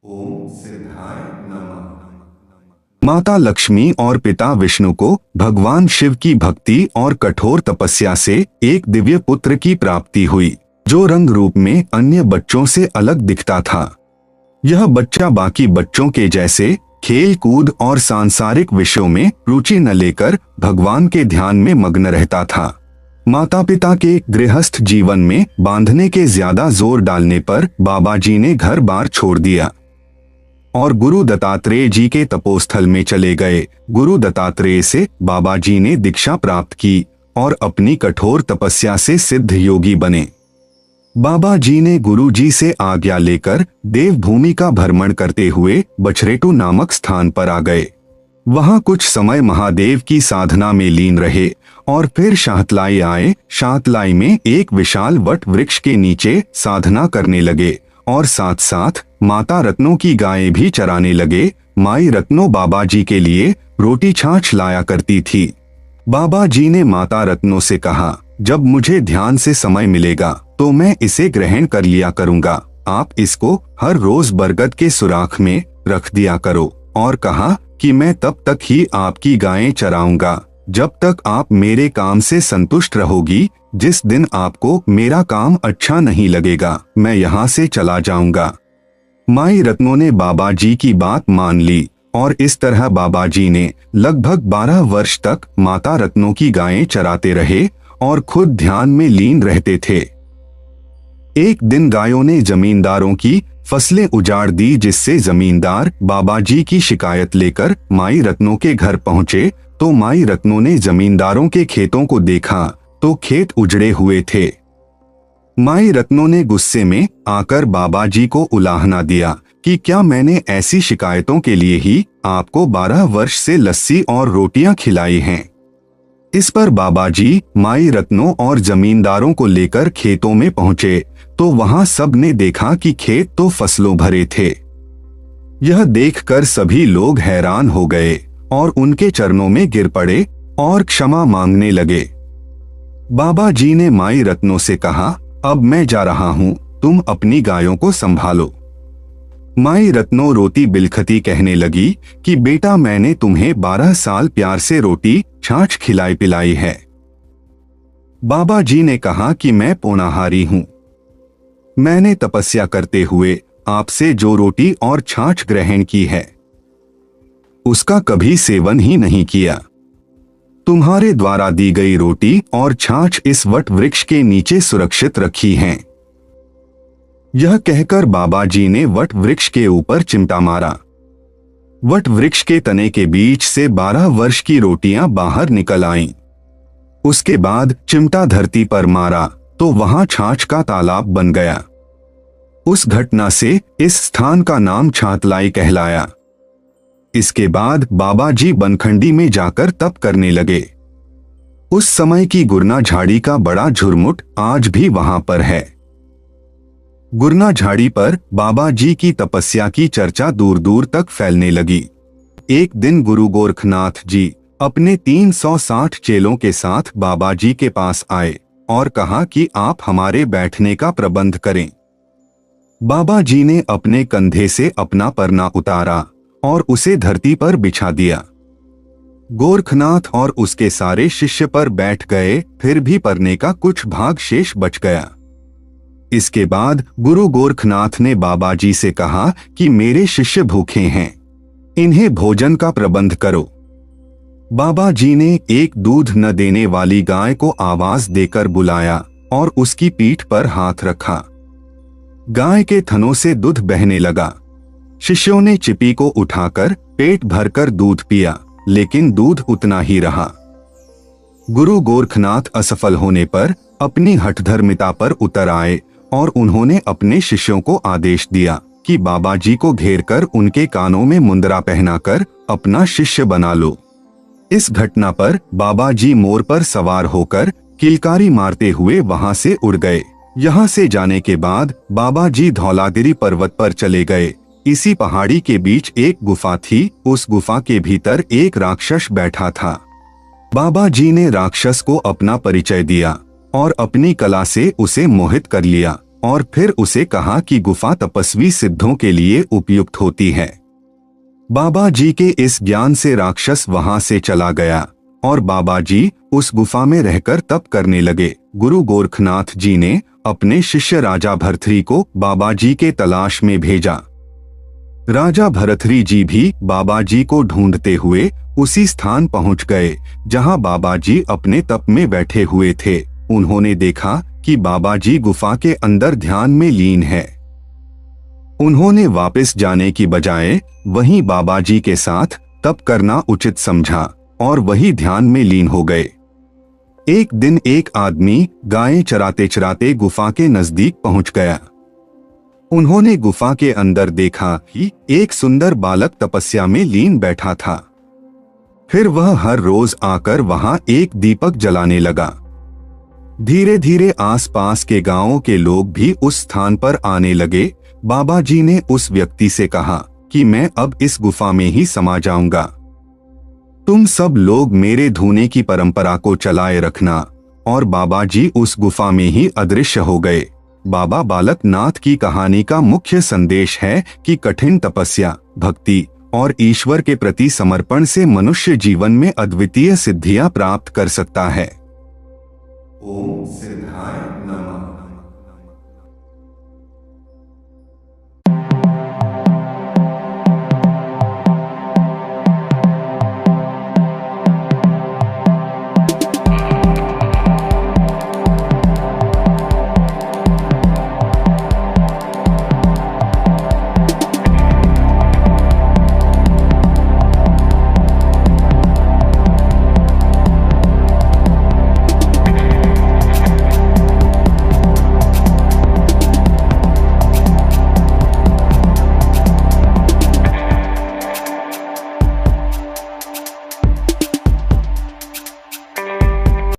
ओम सिद्धाय नमः। माता लक्ष्मी और पिता विष्णु को भगवान शिव की भक्ति और कठोर तपस्या से एक दिव्य पुत्र की प्राप्ति हुई, जो रंग रूप में अन्य बच्चों से अलग दिखता था। यह बच्चा बाकी बच्चों के जैसे खेल कूद और सांसारिक विषयों में रुचि न लेकर भगवान के ध्यान में मग्न रहता था। माता पिता के गृहस्थ जीवन में बांधने के ज्यादा जोर डालने पर बाबा जी ने घर बार छोड़ दिया और गुरु दत्तात्रेय जी के तपोस्थल में चले गए। गुरु दत्तात्रेय से बाबा जी ने दीक्षा प्राप्त की और अपनी कठोर तपस्या से सिद्ध योगी बने। बाबा जी ने गुरु जी से आज्ञा लेकर देवभूमि का भ्रमण करते हुए बछरेटू नामक स्थान पर आ गए। वहां कुछ समय महादेव की साधना में लीन रहे और फिर शाहतलाई आए। शाहतलाई में एक विशाल वट वृक्ष के नीचे साधना करने लगे और साथ साथ माता रत्नों की गायें भी चराने लगे। माई रत्नों बाबा जी के लिए रोटी छाछ लाया करती थी। बाबा जी ने माता रत्नों से कहा, जब मुझे ध्यान से समय मिलेगा तो मैं इसे ग्रहण कर लिया करूंगा। आप इसको हर रोज बरगद के सुराख में रख दिया करो और कहा कि मैं तब तक ही आपकी गायें चराऊंगा जब तक आप मेरे काम से संतुष्ट रहोगी। जिस दिन आपको मेरा काम अच्छा नहीं लगेगा मैं यहाँ से चला जाऊंगा। माई रत्नों ने बाबा जी की बात मान ली और इस तरह बाबा जी ने लगभग 12 वर्ष तक माता रत्नों की गायें चराते रहे और खुद ध्यान में लीन रहते थे। एक दिन गायों ने जमींदारों की फसलें उजाड़ दी, जिससे जमींदार बाबा जी की शिकायत लेकर माई रत्नों के घर पहुंचे तो माई रत्नों ने जमींदारों के खेतों को देखा तो खेत उजड़े हुए थे। माई रत्नों ने गुस्से में आकर बाबा जी को उलाहना दिया कि क्या मैंने ऐसी शिकायतों के लिए ही आपको 12 वर्ष से लस्सी और रोटियां खिलाई हैं। इस पर बाबा जी माई रत्नों और जमींदारों को लेकर खेतों में पहुंचे तो वहां सब ने देखा कि खेत तो फसलों भरे थे। यह देखकर सभी लोग हैरान हो गए और उनके चरणों में गिर पड़े और क्षमा मांगने लगे। बाबा जी ने माई रत्नों से कहा, अब मैं जा रहा हूं, तुम अपनी गायों को संभालो। माई रत्नों रोती बिलखती कहने लगी कि बेटा, मैंने तुम्हें 12 साल प्यार से रोटी छाछ खिलाई पिलाई है। बाबा जी ने कहा कि मैं पौनाहारी हूं। मैंने तपस्या करते हुए आपसे जो रोटी और छाछ ग्रहण की है उसका कभी सेवन ही नहीं किया। तुम्हारे द्वारा दी गई रोटी और छाछ इस वट वृक्ष के नीचे सुरक्षित रखी हैं। यह कहकर बाबा जी ने वट वृक्ष के ऊपर चिमटा मारा। वट वृक्ष के तने के बीच से 12 वर्ष की रोटियां बाहर निकल आईं। उसके बाद चिमटा धरती पर मारा तो वहां छाछ का तालाब बन गया। उस घटना से इस स्थान का नाम छातलाई कहलाया। इसके बाद बाबा जी बनखंडी में जाकर तप करने लगे। उस समय की गुरना झाड़ी का बड़ा झुरमुट आज भी वहां पर है। गुरना झाड़ी पर बाबा जी की तपस्या की चर्चा दूर दूर तक फैलने लगी। एक दिन गुरु गोरखनाथ जी अपने 360 चेलों के साथ बाबा जी के पास आए और कहा कि आप हमारे बैठने का प्रबंध करें। बाबा जी ने अपने कंधे से अपना परना उतारा और उसे धरती पर बिछा दिया। गोरखनाथ और उसके सारे शिष्य पर बैठ गए, फिर भी परने का कुछ भाग शेष बच गया। इसके बाद गुरु गोरखनाथ ने बाबा जी से कहा कि मेरे शिष्य भूखे हैं, इन्हें भोजन का प्रबंध करो। बाबा जी ने एक दूध न देने वाली गाय को आवाज देकर बुलाया और उसकी पीठ पर हाथ रखा। गाय के थनों से दूध बहने लगा। शिष्यों ने चिपी को उठाकर पेट भरकर दूध पिया, लेकिन दूध उतना ही रहा। गुरु गोरखनाथ असफल होने पर अपनी हठधर्मिता पर उतर आए और उन्होंने अपने शिष्यों को आदेश दिया कि बाबा जी को घेरकर उनके कानों में मुंदरा पहनाकर अपना शिष्य बना लो। इस घटना पर बाबा जी मोर पर सवार होकर किलकारी मारते हुए वहां से उड़ गए। यहाँ से जाने के बाद बाबा जी धौलागिरी पर्वत पर चले गए। इसी पहाड़ी के बीच एक गुफा थी। उस गुफा के भीतर एक राक्षस बैठा था। बाबा जी ने राक्षस को अपना परिचय दिया और अपनी कला से उसे मोहित कर लिया और फिर उसे कहा कि गुफा तपस्वी सिद्धों के लिए उपयुक्त होती है। बाबा जी के इस ज्ञान से राक्षस वहां से चला गया और बाबा जी उस गुफा में रहकर तप करने लगे। गुरु गोरखनाथ जी ने अपने शिष्य राजा भरथरी को बाबा जी के तलाश में भेजा। राजा भरथरी जी भी बाबा जी को ढूंढते हुए उसी स्थान पहुंच गए जहां बाबा जी अपने तप में बैठे हुए थे। उन्होंने देखा कि बाबा जी गुफा के अंदर ध्यान में लीन है। उन्होंने वापस जाने की बजाय वहीं बाबा जी के साथ तप करना उचित समझा और वही ध्यान में लीन हो गए। एक दिन एक आदमी गायें चराते चराते गुफा के नजदीक पहुंच गया। उन्होंने गुफा के अंदर देखा कि एक सुंदर बालक तपस्या में लीन बैठा था। फिर वह हर रोज आकर वहां एक दीपक जलाने लगा। धीरे धीरे आसपास के गांवों के लोग भी उस स्थान पर आने लगे। बाबा जी ने उस व्यक्ति से कहा कि मैं अब इस गुफा में ही समा जाऊंगा। तुम सब लोग मेरे धूने की परंपरा को चलाए रखना। और बाबा जी उस गुफा में ही अदृश्य हो गए। बाबा बालक नाथ की कहानी का मुख्य संदेश है कि कठिन तपस्या, भक्ति और ईश्वर के प्रति समर्पण से मनुष्य जीवन में अद्वितीय सिद्धियां प्राप्त कर सकता है। ओम सिद्धाय नमः।